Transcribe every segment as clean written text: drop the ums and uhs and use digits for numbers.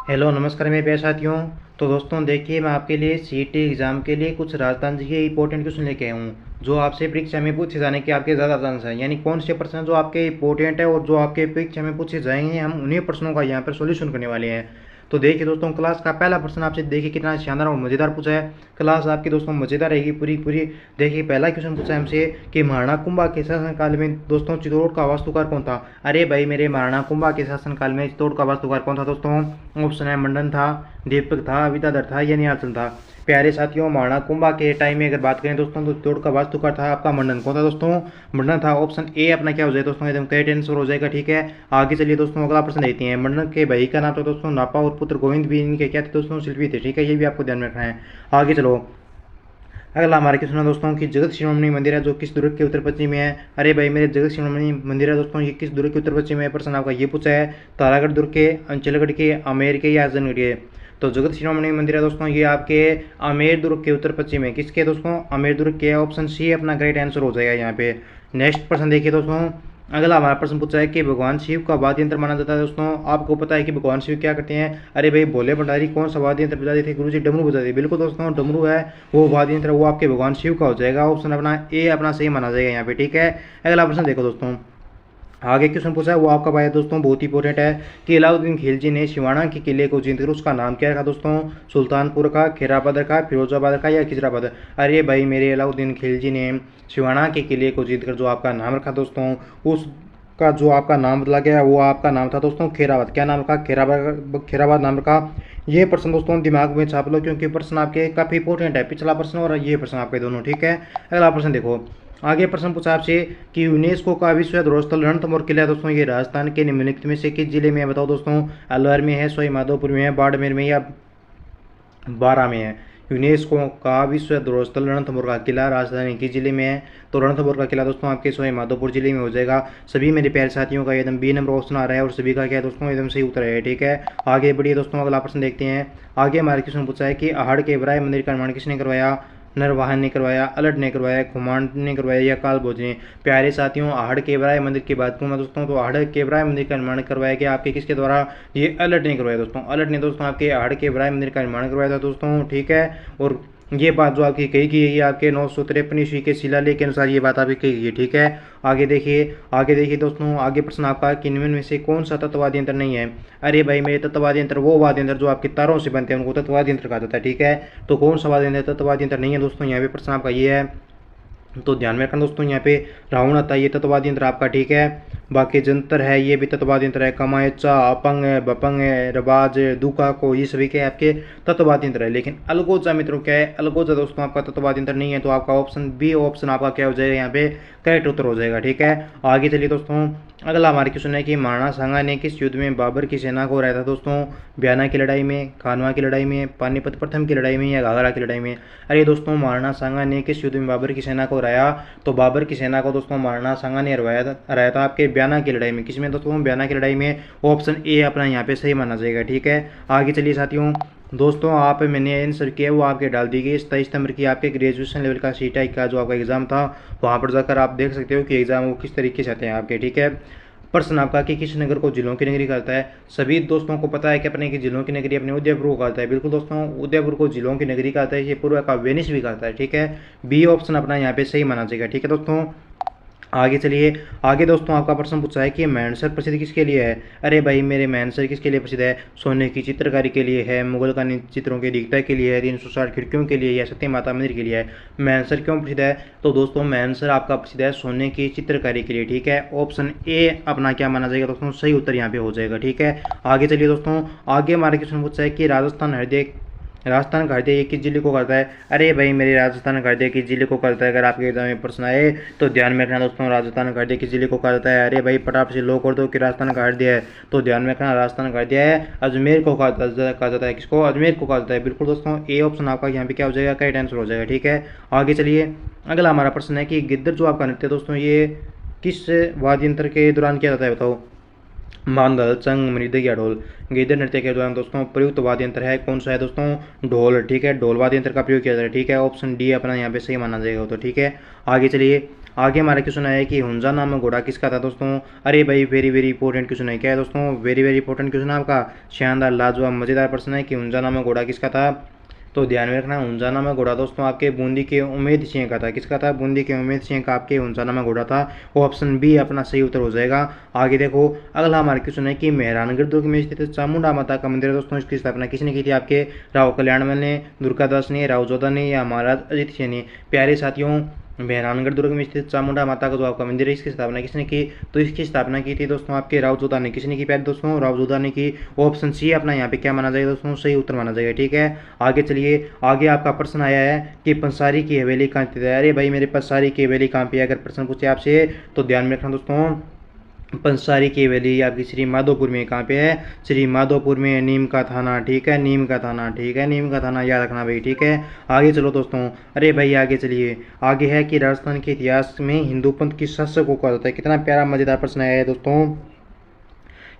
Hello नमस्कार मेरे प्यारे साथियों। तो दोस्तों देखिए, मैं आपके लिए सीईटी एग्ज़ाम के लिए कुछ राजस्थान जी के इंपॉर्टेंट क्वेश्चन लेके आया हूँ जो आपसे परीक्षा में पूछे जाने के आपके ज़्यादा चांस है। यानी कौन से प्रश्न जो आपके इंपॉर्टेंट है और जो आपके परीक्षा में पूछे जाएंगे, हम उन्हीं प्रश्नों का यहाँ पर सॉल्यूशन करने वाले हैं। तो देखिए दोस्तों, क्लास का पहला प्रश्न आपसे देखिए कितना शानदार और मज़ेदार पूछा है। क्लास आपकी दोस्तों मज़ेदार रहेगी पूरी पूरी। देखिए पहला क्वेश्चन पूछा है हमसे कि महाराणा कुंभा के शासनकाल में दोस्तों चित्तौड़ का वास्तुकार कौन था। अरे भाई मेरे, महाराणा कुंभा के शासनकाल में चित्तौड़ का वास्तुकार कौन था दोस्तों? ऑप्शन है मंडन था, दीपक था, विद्याधर था या निहालचंद था। प्यारे साथियों, महाराणा कुंभा के टाइम में अगर बात करें दोस्तों तो चित्तौड़ का वास्तुकार था आपका मंडन। कौन था दोस्तों? मंडन था। ऑप्शन ए अपना क्या हो जाएगा दोस्तों, एकदम करेक्ट आंसर हो जाएगा। ठीक है, आगे चलिए दोस्तों, अगला प्रश्न देखते हैं। मंडन के भाई का नाम था दोस्तों नापा और पुत्र गोविंद भी इनके क्या थे दोस्तों? शिल्पी थे। ठीक है, ये भी आपको ध्यान में रखना है। आगे चलो, अगला हमारे क्वेश्चन है दोस्तों कि जगत शिरोमणि मंदिर है जो किस दुर्ग के उत्तर पश्चिम में है। अरे भाई मेरे, जगत शिरोमणि मंदिर है दोस्तों, ये किस दुर्ग के उत्तर पश्चिम में है? प्रश्न आपका ये पूछा है। तारागढ़ दुर्ग के, अंचलगढ़ के, आमेर के या आजमगढ़ के? तो जगत शिरोमणि मंदिर है दोस्तों, ये आपके आमेर दुर्ग के उत्तर पश्चिम में। किसके दोस्तों? आमेर दुर्ग के। ऑप्शन सी अपना करेक्ट आंसर हो जाएगा यहाँ पे। नेक्स्ट प्रश्न देखिए दोस्तों, अगला हमारा प्रश्न पूछा है कि भगवान शिव का वाद्य यंत्र माना जाता है दोस्तों। आपको पता है कि भगवान शिव क्या करते हैं? अरे भाई भोले भंडारी कौन सा वाद्य यंत्र बजाते थे? गुरु जी डमरू बजाते थे। बिल्कुल दोस्तों, डमरू है वो वाद्य यंत्र, वो आपके भगवान शिव का हो जाएगा। ऑप्शन अपना ए अपना सही माना जाएगा यहाँ पे। ठीक है, अगला प्रश्न देखो दोस्तों, आगे क्वेश्चन पूछा है वो आपका भाई दोस्तों बहुत इंपॉर्टेंट है कि अलाउद्दीन खिलजी ने सिवाना के किले को जीतकर उसका नाम क्या रखा दोस्तों? सुल्तानपुर का, खैराबाद का, फिरोजाबाद का या खिजराबाद? अरे भाई मेरे, अलाउद्दीन खिलजी ने सिवाना के किले को जीतकर जो आपका नाम रखा दोस्तों, उस का जो आपका नाम बदला गया वो आपका नाम था दोस्तों खैराबाद। क्या नाम रखा? खैराबाद, खैराबाद नाम रखा। ये प्रश्न दोस्तों दिमाग में छाप लो क्योंकि प्रश्न आपके काफ़ी इंपॉर्टेंट है, पिछला प्रश्न और ये प्रश्न आपके दोनों। ठीक है, अगला प्रश्न देखो, आगे प्रश्न पूछा आपसे कि यूनेस्को का विश्व धरोहर स्थल रणथंभौर किला दोस्तों ये राजस्थान के निम्नलिखित में से किस जिले में है? बताओ दोस्तों। अलवर में है, सवाई माधोपुर में है, बाड़मेर में या बारह में है? यूनेस्को का विश्व धरोहर स्थल रणथंभौर का किला राजधानी किस जिले में है? तो रणथंभौर का किला दोस्तों आपके सवाई माधोपुर जिले में हो जाएगा। सभी मेरे प्यारे साथियों का एकदम बी नंबर ऑप्शन आ रहा है और सभी का क्या है दोस्तों? एकदम सही उत्तर है। ठीक है, आगे बढ़िए दोस्तों, अगला प्रश्न देखते हैं। आगे हमारे क्वेश्चन पूछा है कि अहाड़ के बराय मंदिर का निर्माण किसने करवाया? नरवाहन ने करवाया, अलट ने करवाया, खुमान ने करवाया या कालभोज ने? प्यारे साथियों, आहड़ केवराय मंदिर की बात करूँ मैं दोस्तों तो आहड़ केवराय मंदिर का निर्माण करवाया गया आपके किसके द्वारा? ये अलट ने करवाया दोस्तों। अलट ने दोस्तों आपके आहड़ केवराय मंदिर का निर्माण करवाया था दोस्तों। ठीक है, और ये बात जो आपकी कही गई है ये आपके 953 ईस्वी के शिलालेख के अनुसार ये बात आपकी कही गई है। ठीक है, आगे देखिए दोस्तों, आगे प्रश्न आपका कि निम्न में से कौन सा तत्ववादी यंत्र नहीं है? अरे भाई मेरे, तत्ववादी यंत्र वो वाद्य यंत्र जो आपके तारों से बनते हैं उनको तत्ववादी यंत्र कहा जाता है। ठीक है, तो कौन सा वाद्य यंत्र तत्ववादी यंत्र नहीं है दोस्तों? यहाँ पे प्रश्न आपका ये है, तो ध्यान में रखना दोस्तों। यहाँ पे रावण आता है, ये तत्ववादी यंत्र आपका। ठीक है, बाकी जंतर है ये भी तत्ववादी यंत्र है। कमायचा, अपंग है, बपंग है, रबाज, दुका को, ये सभी के आपके तत्ववादी यंत्र है। लेकिन अलगोजा मित्रों क्या है? अलगोजा दोस्तों आपका तत्ववादी यंत्र नहीं है, तो आपका ऑप्शन बी ऑप्शन आपका क्या हो जाएगा यहाँ पे? करेक्ट उत्तर हो जाएगा। ठीक है, आगे चलिए दोस्तों, अगला हमारे क्वेश्चन है कि महाराणा सांगा ने किस युद्ध में बाबर की सेना को हराया था दोस्तों? बयाना की लड़ाई में, खानवा की लड़ाई में, पानीपत प्रथम की लड़ाई में या घाघरा की लड़ाई में? अरे दोस्तों, महाराणा सांगा ने किस युद्ध में बाबर की सेना को हराया? तो बाबर की सेना को दोस्तों महाराणा सांगा ने हराया था आपके बयाना की लड़ाई में। किसमें दोस्तों? बयाना की लड़ाई में। ऑप्शन ए अपना यहाँ पे सही माना जाएगा। ठीक है, आगे चलिए साथियों, दोस्तों आप मैंने आंसर किया वो आपके डाल दी गई 27 सितंबर की आपके ग्रेजुएशन लेवल का सीटाई का जो आपका एग्जाम था, वहाँ पर जाकर आप देख सकते हो कि एग्जाम वो किस तरीके से आते हैं आपके। ठीक है, प्रश्न आपका कि किस नगर को जिलों की नगरी कहता है? सभी दोस्तों को पता है कि अपने की जिलों की नगरी अपने उदयपुर को कहता है। बिल्कुल दोस्तों, उदयपुर को जिलों की नगरी कहता है, ये पूर्व का वेनिस भी कहता है। ठीक है, बी ऑप्शन अपना यहाँ पे सही माना जाएगा। ठीक है दोस्तों, आगे चलिए, आगे दोस्तों आपका प्रश्न पूछा है कि मैनसर प्रसिद्ध किसके लिए है? अरे भाई मेरे, मैनसर किसके लिए प्रसिद्ध है? सोने की चित्रकारी के लिए है, मुगल कालीन चित्रों की दिखता के लिए है, 360 खिड़कियों के लिए या सत्य माता मंदिर के लिए है? मैनसर क्यों प्रसिद्ध है? तो दोस्तों मैनसर आपका प्रसिद्ध है सोने की चित्रकारी के लिए। ठीक है, ऑप्शन ए अपना क्या माना जाएगा दोस्तों? सही उत्तर यहाँ पे हो जाएगा। ठीक है, आगे चलिए दोस्तों, आगे हमारे क्वेश्चन पूछा है कि राजस्थान का हृदय किस जिले को करता है? अरे भाई मेरे, राजस्थान का हृदय किस जिले को करता है? अगर आपके एग्जाम में प्रश्न आए तो ध्यान में रखना दोस्तों, राजस्थान का हृदय किस जिले को करता है? अरे भाई फटाफट से लो कर दो कि राजस्थान का हृदय है, तो ध्यान में रखना राजस्थान का हृदय है अजमेर को कहा जाता है। किसको? अजमेर को कहा जाता है। बिल्कुल दोस्तों, ए ऑप्शन आपका यहाँ पे क्या हो जाएगा? करेक्ट आंसर हो जाएगा। ठीक है, आगे चलिए, अगला हमारा प्रश्न है कि गिद्दर जो आपका नृत्य दोस्तों ये किस वाद्य यंत्र के दौरान किया जाता है? बताओ। मांदल, चंग, मृदंग या ढोल? गिद्दर नृत्य के दौरान दोस्तों प्रयुक्त वाद्य यंत्र है कौन सा है दोस्तों? ढोल। ठीक है, ढोल वाद्य यंत्र का प्रयोग किया जाता है। ठीक है, ऑप्शन डी अपना यहाँ पे सही माना जाएगा। तो ठीक है, आगे चलिए, आगे हमारा क्वेश्चन आया कि हुंजा नामक घोड़ा किसका था दोस्तों। अरे भाई वेरी वेरी इंपॉर्टेंट क्वेश्चन है। क्या है दोस्तों, वेरी वेरी इंपॉर्टेंट क्वेश्चन है आपका, शानदार लाजवाब मजेदार प्रश्न है कि हुंजा नामक घोड़ा किसका था। तो ध्यान में रखना, हुंजा नामक घोड़ा दोस्तों आपके बूंदी के उम्मीद सिंह का था। किसका था, बूंदी के उम्मीद सिंह का आपके हुंजा नामक घोड़ा था। वो ऑप्शन बी अपना सही उत्तर हो जाएगा। आगे देखो, अगला हमारा क्वेश्चन है कि मेहरानगढ़ दुर्ग में स्थित चामुंडा माता का मंदिर है दोस्तों, इसकी स्थापना किसने की थी। आपके राव कल्याणमल ने, दुर्गादास ने, राव जोधा ने या महाराज अजित सिंह ने। प्यारे साथियों, मेहरानगढ़ दुर्ग में स्थित चामुंडा माता का जो आपका मंदिर है, इसकी स्थापना किसने की। तो इसकी स्थापना की थी दोस्तों आपके राव जोधा ने। किसने की प्यारे दोस्तों, राव जोधा ने की। ऑप्शन सी अपना यहाँ पे क्या माना जाएगा दोस्तों, सही उत्तर माना जाएगा। ठीक है, आगे चलिए। आगे आपका प्रश्न आया है कि पंसारी की हवेली कहाँ स्थित है। अरे भाई मेरे पंसारी की हवेली कहाँ पे है, अगर प्रश्न पूछे आपसे तो ध्यान में रखना दोस्तों, पंसारी की हवेली आपकी श्री माधोपुर में। कहाँ पे है, श्री माधोपुर में, नीम का थाना। ठीक है, नीम का थाना। ठीक है, नीम का थाना याद रखना भाई। ठीक है, आगे चलो दोस्तों। अरे भाई आगे चलिए। आगे है कि राजस्थान के इतिहास में हिंदू पंथ किस शासक को कहा जाता है। कितना प्यारा मजेदार प्रश्न है दोस्तों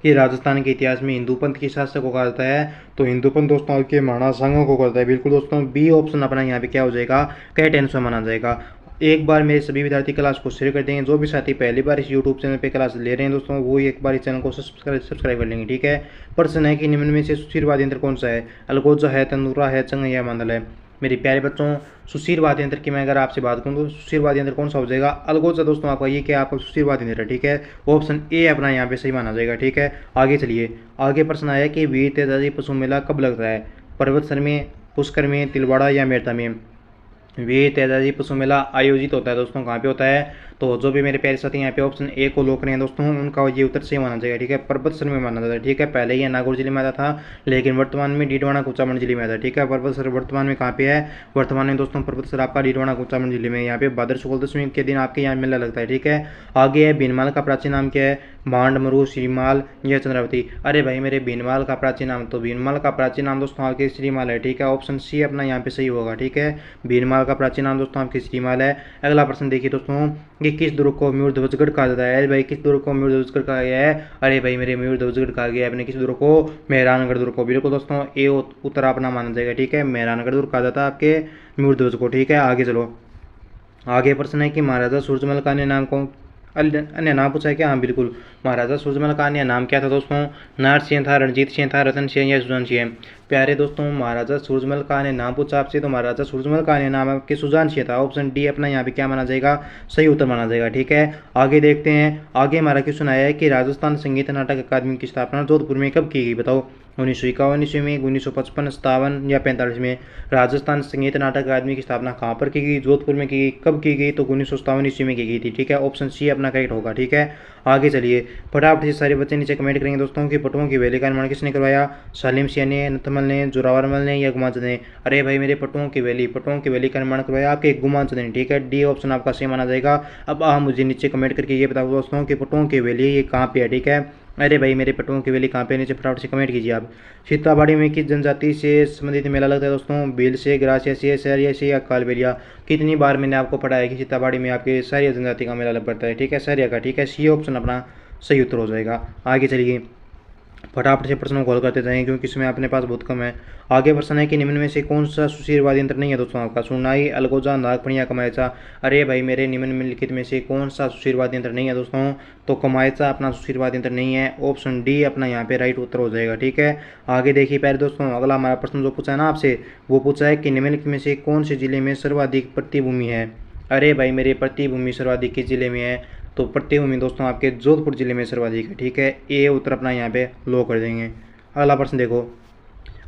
कि राजस्थान के इतिहास में हिंदू पंथ किस शासक को कहा जाता है। तो हिंदू पंथ दोस्तों आपके महाराणा सांगा को कहता है। बिल्कुल दोस्तों, बी ऑप्शन अपना यहाँ पे क्या हो जाएगा, कैट आंसर माना जाएगा। एक बार मेरे सभी विद्यार्थी क्लास को शेयर कर देंगे। जो भी साथी पहली बार इस यूट्यूब चैनल पे क्लास ले रहे हैं दोस्तों, वो एक बार इस चैनल को सब्सक्राइब कर लेंगे। ठीक है, प्रश्न है कि निम्न में से सुशील वाद्य यंत्र कौन सा है। अलगोजा है, तंदूरा है, चंग या मंडल है। मेरे प्यारे बच्चों, सुशील वाद्य यंत्र की मैं अगर आपसे बात करूँ तो सुशील वाद्य यंत्र कौन सा हो जाएगा, अलगोजा दोस्तों आपका। ये क्या आपका सुशील वाद्य यंत्र है। ठीक है, ऑप्शन ए अपना यहाँ पे सही माना जाएगा। ठीक है, आगे चलिए। आगे प्रश्न आया कि वीर तेजाजी पशु मेला कब लगता है। पर्वतसर में, पुष्कर में, तिलवाड़ा या मेरठा में। वीर तेजाजी पशु मेला आयोजित होता है दोस्तों, कहाँ पे होता है। तो जो भी मेरे प्यारे साथी यहाँ पे ऑप्शन ए को लोग रहे हैं दोस्तों, उनका ये उत्तर सही माना जाएगा। ठीक है, पर्वतसर में माना जाता है। ठीक है, पहले ये नागौर जिले में आता था, लेकिन वर्तमान में डीडवाना कुचामन जिले में आता है। ठीक है, पर्वतसर वर्तमान में कहाँ पे है, वर्तमान में दोस्तों पर्वतसर आपका डीडवाना कुचामन जिले में। यहाँ पे भाद्र शुक्ल दशमी के दिन आपके यहाँ मेला लगता है। ठीक है, आगे है भीनमाल का प्राचीन नाम क्या है, मांड, मरु, श्रीमाल या चंद्रावती। अरे भाई मेरे भीनमाल का प्राचीन नाम, तो भीनमाल का प्राचीन नाम दोस्तों आपके श्रीमाल है। ठीक है, ऑप्शन सी अपना यहाँ पे सही होगा। ठीक है, भीनमाल का प्राचीन नाम दोस्तों आपके श्रीमाल है। अगला प्रश्न देखिए दोस्तों, कि किस दुर्ग को मयूर ध्वजगढ़ कहा जाता है। अरे भाई किस दुर्ग को मयूर ध्वजगढ़ कहा गया है। अरे भाई मेरे मयूर ध्वजगढ़ कहा गया है अपने किस दुर्ग को, मेहरानगढ़ दुर्ग को। बिल्कुल दोस्तों, ए उत्तर अपना माना जाएगा। ठीक है, मेहरानगढ़ दुर्ग कहा जाता है आपके मयूर ध्वज को। ठीक है, आगे चलो। आगे प्रश्न है कि महाराजा सूरजमल का अन्य नाम कौन, अन्य नाम पूछा है क्या। हाँ बिल्कुल, महाराजा सूरजमल का अन्य नाम क्या था दोस्तों, नारसिंह था, रणजीत सिंह था, रतन सिंह या सुजान सिंह। प्यारे दोस्तों, महाराजा सूरजमल का अन्य नाम पूछा आपसे, तो महाराजा सूरजमल का अन्य नाम आपके सुजान सिंह था। ऑप्शन डी अपना यहाँ पे क्या माना जाएगा, सही उत्तर माना जाएगा। ठीक है, आगे देखते हैं। आगे हमारा क्वेश्चन आया है कि राजस्थान संगीत नाटक अकादमी की स्थापना जोधपुर में कब की गई, बताओ। 1951 ईस्वी में, 1955, 57 या 45 में। राजस्थान संगीत नाटक अकादमी की स्थापना कहाँ पर की गई, जोधपुर में की गई। कब की गई, तो 1957 ईस्वी में की गई थी। ठीक है, ऑप्शन सी अपना करेक्ट होगा। ठीक है, आगे चलिए। फटाफट से सारे बच्चे नीचे कमेंट करेंगे दोस्तों कि पटुओं की वैली का निर्माण किसने करवाया, सालिम सिंह ने, नथमल ने, जोरावरमल ने या गुमाचंद ने। अरे भाई मेरे पटुओं की वैली का निर्माण करवाया आपके गुमाचंद ने। ठीक है, डी ऑप्शन आपका सही माना जाएगा। अब आप मुझे नीचे कमेंट करके ये बताओ दोस्तों कि पटुओं की वैली ये कहाँ पे है। ठीक है, अरे भाई मेरे पटुओं की वैली कहाँ पे, नीचे फटाफट से कमेंट कीजिए आप। सीताबाड़ी में किस जनजाति से संबंधित मेला लगता है दोस्तों, भील से, ग्रासिया से, सहरिया से या कालबेलिया। कितनी बार मैंने आपको पढ़ाया कि सीताबाड़ी में आपके सहरिया जनजाति का मेला लग पड़ता है। ठीक है, सहरिया का। ठीक है, सी ऑप्शन अपना सही उत्तर हो जाएगा। आगे चलिए, फटाफट से प्रश्नों को हल करते जाएंगे क्योंकि इसमें अपने पास बहुत कम है। आगे प्रश्न है कि निम्न में से कौन सा सुशीलवादी यंत्र नहीं है दोस्तों आपका, सुनाई, अलगोजा, नागफणिया, कमायचा। अरे भाई मेरे निम्न में लिखित में से कौन सा सुशीलवादी यंत्र नहीं है दोस्तों, तो कमायचा अपना सुशीलवादी यंत्र नहीं है। ऑप्शन डी अपना यहाँ पे राइट उत्तर हो जाएगा। ठीक है, आगे देखिए प्यारे दोस्तों, अगला हमारा प्रश्न जो पूछा है ना आपसे, वो पूछा है कि निम्नलिखित में से कौन से जिले में सर्वाधिक प्रतिभूमि है। अरे भाई मेरे प्रतिभूमि सर्वाधिक किस जिले में है, तो प्रतिभूमि दोस्तों आपके जोधपुर जिले में सर्वाधिक है। ठीक है, ए उत्तर अपना यहाँ पे लो कर देंगे। अगला प्रश्न देखो,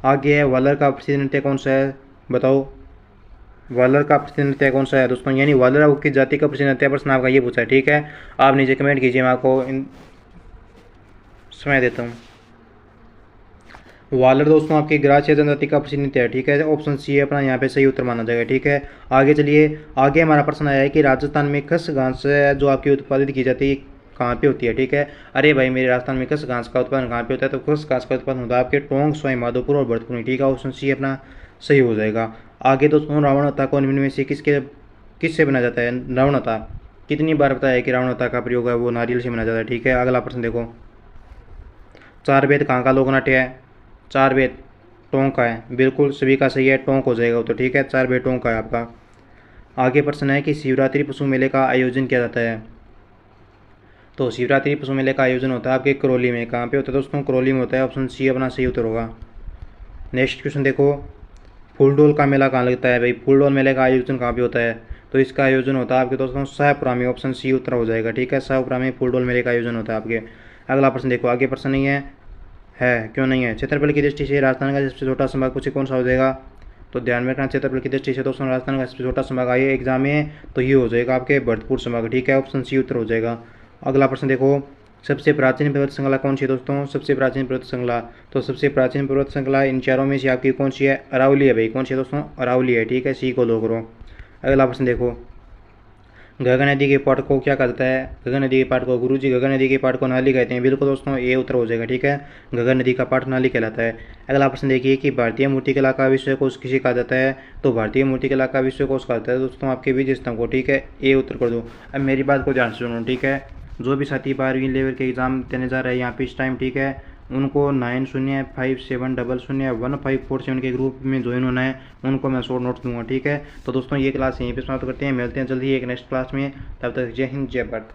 आगे है वालर का प्रसिद्ध नृत्य कौन सा है, बताओ। वालर का प्रसिद्ध नृत्य कौन सा है दोस्तों, यानी वालर की जाति का प्रसिद्ध नृत्य प्रश्न आपका ये पूछा है। ठीक है, आप नीचे कमेंट कीजिए, मैं आपको समय देता हूँ। वालर दोस्तों आपकी ग्रासिया जनजाति का प्रसिद्ध नृत्य है। ठीक है, ऑप्शन सी अपना यहाँ पे सही उत्तर माना जाएगा। ठीक है, आगे चलिए। आगे हमारा प्रश्न आया है कि राजस्थान में खस घास जो आपकी उत्पादित की जाती है कहाँ पे होती है। ठीक है, अरे भाई मेरे राजस्थान में खस घास का उत्पादन कहाँ पे होता है, तो खस घास का उत्पादन होता है आपके टोंक, सवाई माधोपुर और भरतपुर में। ठीक है, ऑप्शन सी अपना सही हो जाएगा। आगे दोस्तों, रावणता को निम्न में से किससे बना जाता है, रावणता। कितनी बार बताया है कि रावणता का प्रयोग है वो नारियल से बना जाता है। ठीक है, अगला प्रश्न देखो, चार वेद कहाँ का लोक नाट्य है, चार वेद टोंक का है। बिल्कुल सभी का सही है, टोंक हो जाएगा तो। ठीक है, चार वेद टोंक का है आपका। आगे प्रश्न है कि शिवरात्रि पशु मेले का आयोजन किया जाता है। तो शिवरात्रि पशु मेले का आयोजन होता है आपके करौली में। कहाँ पे होता है दोस्तों? करौली में होता है। ऑप्शन सी अपना सही उत्तर होगा। नेक्स्ट क्वेश्चन देखो, फूलडोल का मेला कहाँ लगता है भाई? फूलडोल मेले का आयोजन कहाँ पे होता है? तो इसका आयोजन होता है आपके दोस्तों शाहपुरा में। ऑप्शन सी उत्तर हो जाएगा। ठीक है, शाहपुरा में फूलडोल मेले का आयोजन होता है आपके। अगला प्रश्न देखो, आगे प्रश्न नहीं है क्यों नहीं है? क्षेत्रफल की दृष्टि से राजस्थान का सबसे छोटा संभाग पूछे कौन सा हो जाएगा? तो ध्यान में रखना, क्षेत्रफल की दृष्टि से दोस्तों राजस्थान का सबसे छोटा संभाग आइए एग्जाम में, तो ये हो जाएगा आपके भरतपुर संभाग। ठीक है, ऑप्शन सी उत्तर हो जाएगा। अगला प्रश्न देखो, सबसे प्राचीन पर्वत श्रृंखला कौन सी है दोस्तों? सबसे प्राचीन पर्वत श्रृंखला, तो सबसे प्राचीन पर्वत श्रृंखला इन चारों में से आपकी कौन सी है? अरावली है भाई। कौन सी है दोस्तों? अरावली है। ठीक है, सी को लो करो। अगला प्रश्न देखो, गंगा नदी के पाट को क्या कहा जाता है? गंगा नदी के पाट को गुरुजी गंगा नदी के पाट को नाली कहते हैं। बिल्कुल दोस्तों, ये उत्तर हो जाएगा। ठीक है, गंगा नदी का पाट नाली कहलाता है। अगला प्रश्न देखिए कि भारतीय मूर्तिकला का विश्वकोश किसे कहा जाता है? तो भारतीय मूर्तिकला का विश्वकोश कहा जाता है दोस्तों आपके विजय स्तंभ को। ठीक है, ये उत्तर कर दो। अब मेरी बात को ध्यान से सुनो। ठीक है, जो भी साथी 12वीं लेवल के एग्जाम देने जा रहे हैं यहाँ पे इस टाइम, ठीक है, उनको 9057001547 के ग्रुप में ज्वाइन होना है। उनको मैं शॉर्ट नोट्स दूंगा। ठीक है, तो दोस्तों ये क्लास यहीं पे समाप्त करते हैं। मिलते हैं जल्दी एक नेक्स्ट क्लास में। तब तक जय हिंद, जय भारत।